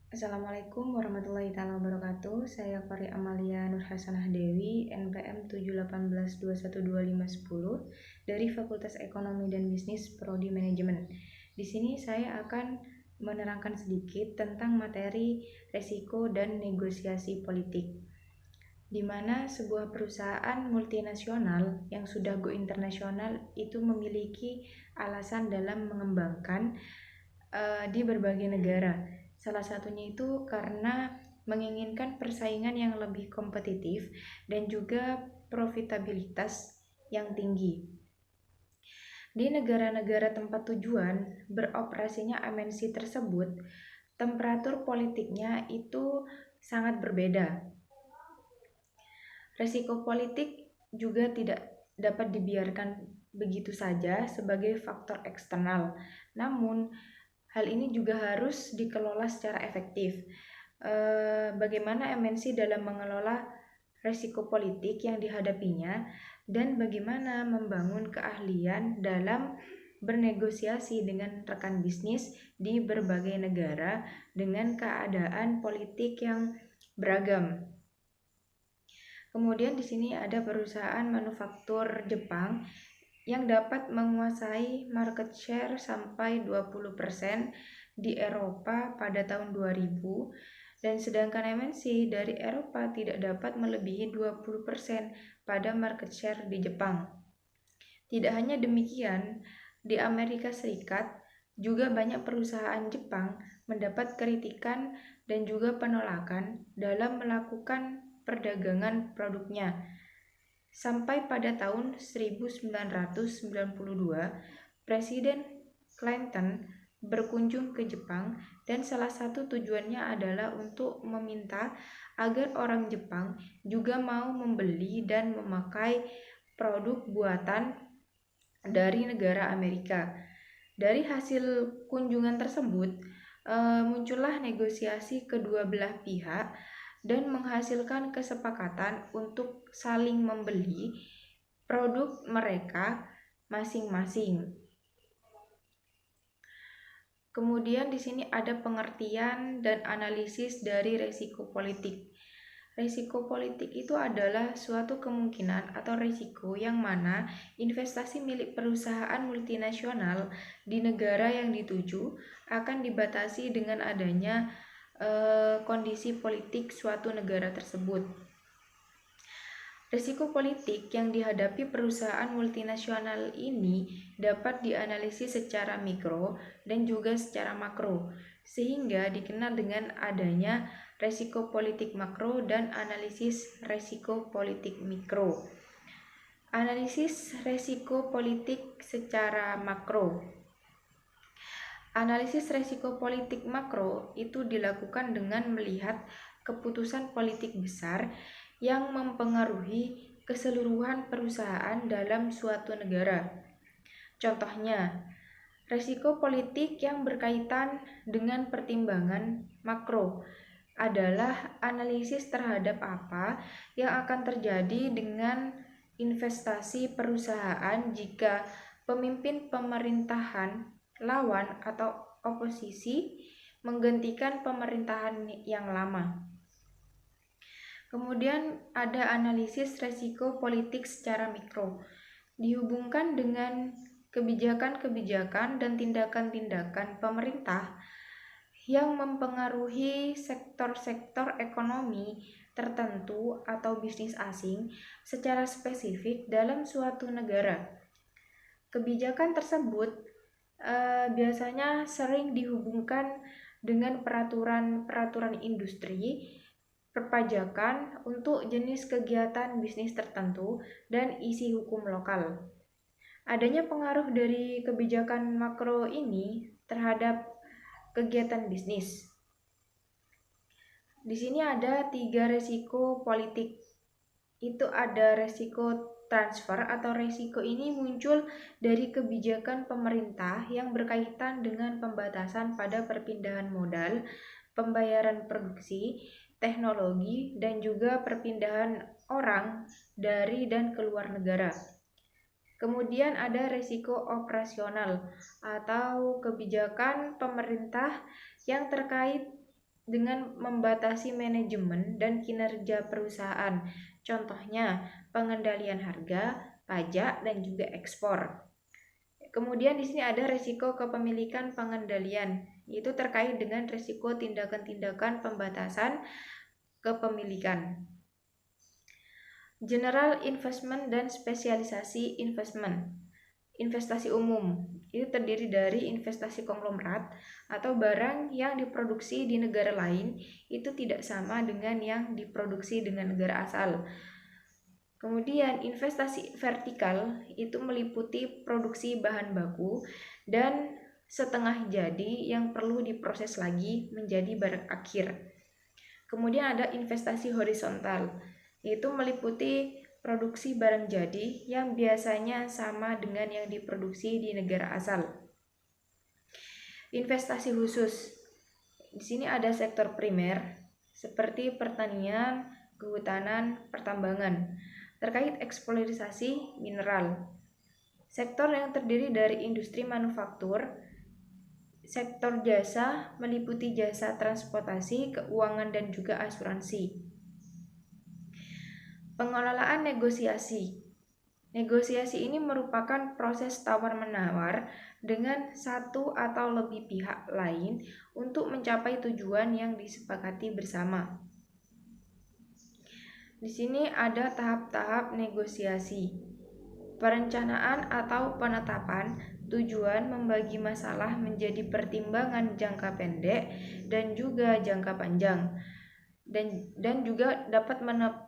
Assalamualaikum warahmatullahi wabarakatuh. Saya Fari Amalia Nur Hasanah Dewi, NPM 718212510 dari Fakultas Ekonomi dan Bisnis Prodi Manajemen. Di sini saya akan menerangkan sedikit tentang materi resiko dan negosiasi politik, di mana sebuah perusahaan multinasional yang sudah go internasional itu memiliki alasan dalam mengembangkan di berbagai negara. Salah satunya itu karena menginginkan persaingan yang lebih kompetitif dan juga profitabilitas yang tinggi. Di negara-negara tempat tujuan beroperasinya MNC tersebut, temperatur politiknya itu sangat berbeda. Resiko politik juga tidak dapat dibiarkan begitu saja sebagai faktor eksternal. Namun, hal ini juga harus dikelola secara efektif. Bagaimana MNC dalam mengelola risiko politik yang dihadapinya dan bagaimana membangun keahlian dalam bernegosiasi dengan rekan bisnis di berbagai negara dengan keadaan politik yang beragam. Kemudian di sini ada perusahaan manufaktur Jepang yang dapat menguasai market share sampai 20% di Eropa pada tahun 2000, dan sedangkan MNC dari Eropa tidak dapat melebihi 20% pada market share di Jepang. Tidak hanya demikian, di Amerika Serikat juga banyak perusahaan Jepang mendapat kritikan dan juga penolakan dalam melakukan perdagangan produknya. Sampai pada tahun 1992, Presiden Clinton berkunjung ke Jepang dan salah satu tujuannya adalah untuk meminta agar orang Jepang juga mau membeli dan memakai produk buatan dari negara Amerika. Dari hasil kunjungan tersebut, muncullah negosiasi kedua belah pihak dan menghasilkan kesepakatan untuk saling membeli produk mereka masing-masing. Kemudian di sini ada pengertian dan analisis dari risiko politik. Risiko politik itu adalah suatu kemungkinan atau risiko yang mana investasi milik perusahaan multinasional di negara yang dituju akan dibatasi dengan adanya kondisi politik suatu negara tersebut. Risiko politik yang dihadapi perusahaan multinasional ini dapat dianalisis secara mikro dan juga secara makro, sehingga dikenal dengan adanya risiko politik makro dan analisis risiko politik mikro. Analisis risiko politik secara makro. Analisis risiko politik makro itu dilakukan dengan melihat keputusan politik besar yang mempengaruhi keseluruhan perusahaan dalam suatu negara. Contohnya, risiko politik yang berkaitan dengan pertimbangan makro adalah analisis terhadap apa yang akan terjadi dengan investasi perusahaan jika pemimpin pemerintahan lawan atau oposisi menggantikan pemerintahan yang lama. Kemudian ada analisis risiko politik secara mikro, dihubungkan dengan kebijakan-kebijakan dan tindakan-tindakan pemerintah yang mempengaruhi sektor-sektor ekonomi tertentu atau bisnis asing secara spesifik dalam suatu negara. Kebijakan tersebut biasanya sering dihubungkan dengan peraturan-peraturan industri, perpajakan untuk jenis kegiatan bisnis tertentu, dan isi hukum lokal. Adanya pengaruh dari kebijakan makro ini terhadap kegiatan bisnis. Di sini ada 3 risiko politik. Itu ada risiko transfer atau risiko ini muncul dari kebijakan pemerintah yang berkaitan dengan pembatasan pada perpindahan modal, pembayaran produksi, teknologi, dan juga perpindahan orang dari dan keluar negara. Kemudian ada risiko operasional atau kebijakan pemerintah yang terkait dengan membatasi manajemen dan kinerja perusahaan. Contohnya, pengendalian harga, pajak, dan juga ekspor. Kemudian di sini ada risiko kepemilikan pengendalian, yaitu terkait dengan risiko tindakan-tindakan pembatasan kepemilikan. General investment dan spesialisasi investment. Investasi umum itu terdiri dari investasi konglomerat atau barang yang diproduksi di negara lain itu tidak sama dengan yang diproduksi dengan negara asal. Kemudian investasi vertikal itu meliputi produksi bahan baku dan setengah jadi yang perlu diproses lagi menjadi barang akhir. Kemudian ada investasi horizontal, yaitu meliputi produksi barang jadi yang biasanya sama dengan yang diproduksi di negara asal. Investasi khusus. Di sini ada sektor primer seperti pertanian, kehutanan, pertambangan terkait eksploitasi mineral. Sektor yang terdiri dari industri manufaktur. Sektor jasa meliputi jasa transportasi, keuangan, dan juga asuransi. Pengelolaan negosiasi. Negosiasi ini merupakan proses tawar-menawar dengan satu atau lebih pihak lain untuk mencapai tujuan yang disepakati bersama. Di sini ada tahap-tahap negosiasi. Perencanaan atau penetapan tujuan membagi masalah menjadi pertimbangan jangka pendek dan juga jangka panjang. Dan juga dapat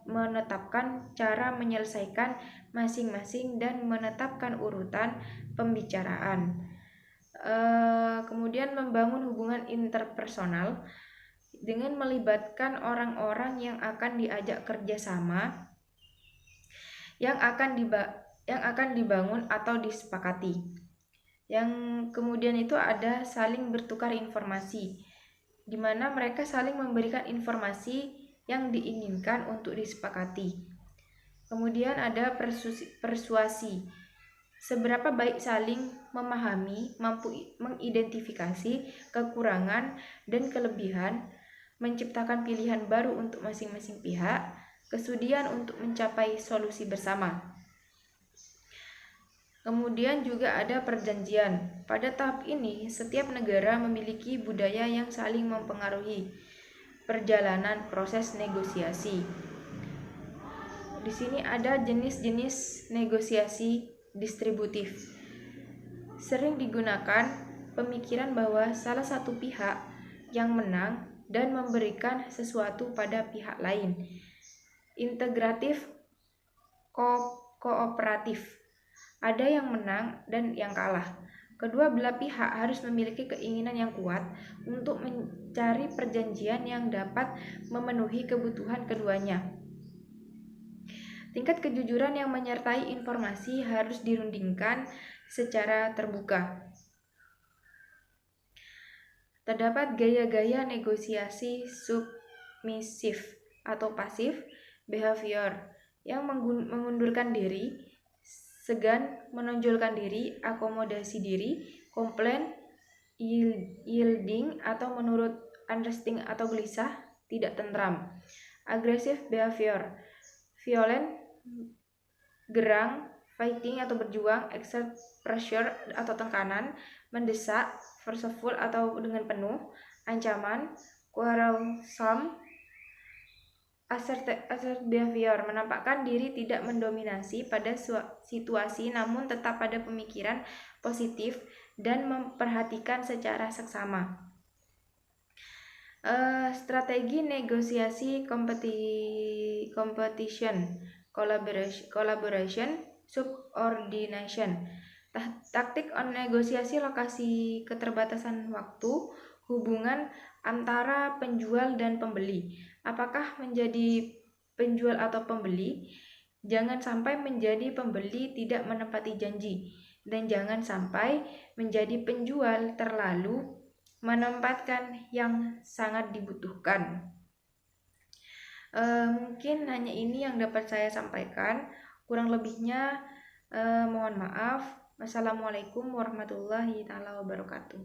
menetapkan cara menyelesaikan masing-masing dan menetapkan urutan pembicaraan. Kemudian membangun hubungan interpersonal dengan melibatkan orang-orang yang akan diajak kerjasama yang akan dibangun atau disepakati. Yang kemudian itu ada saling bertukar informasi, di mana mereka saling memberikan informasi yang diinginkan untuk disepakati. Kemudian ada persuasi. Seberapa baik saling memahami, mampu mengidentifikasi kekurangan dan kelebihan, menciptakan pilihan baru untuk masing-masing pihak, kesudian untuk mencapai solusi bersama. Kemudian juga ada perjanjian. Pada tahap ini, setiap negara memiliki budaya yang saling mempengaruhi perjalanan proses negosiasi. Di sini ada jenis-jenis negosiasi distributif. Sering digunakan pemikiran bahwa salah satu pihak yang menang dan memberikan sesuatu pada pihak lain. Integratif, kooperatif. Ada yang menang dan yang kalah. Kedua belah pihak harus memiliki keinginan yang kuat untuk mencari perjanjian yang dapat memenuhi kebutuhan keduanya. Tingkat kejujuran yang menyertai informasi harus dirundingkan secara terbuka. Terdapat gaya-gaya negosiasi submisif atau pasif behavior yang mengundurkan diri, segan, menonjolkan diri, akomodasi diri, komplain, yielding atau menurut unresting atau gelisah, tidak tentram. Aggressive behavior, violent, gerang, fighting atau berjuang, exert pressure atau tekanan, mendesak, forceful atau dengan penuh, ancaman, quarrelsome. Assert behavior menampakkan diri tidak mendominasi pada situasi namun tetap pada pemikiran positif dan memperhatikan secara seksama. Strategi negosiasi competition, collaboration, subordination. Taktik negosiasi lokasi keterbatasan waktu, hubungan antara penjual dan pembeli. Apakah menjadi penjual atau pembeli? Jangan sampai menjadi pembeli tidak menepati janji, dan jangan sampai menjadi penjual terlalu menempatkan yang sangat dibutuhkan. Mungkin hanya ini yang dapat saya sampaikan. Kurang lebihnya mohon maaf. Wassalamualaikum warahmatullahi wabarakatuh.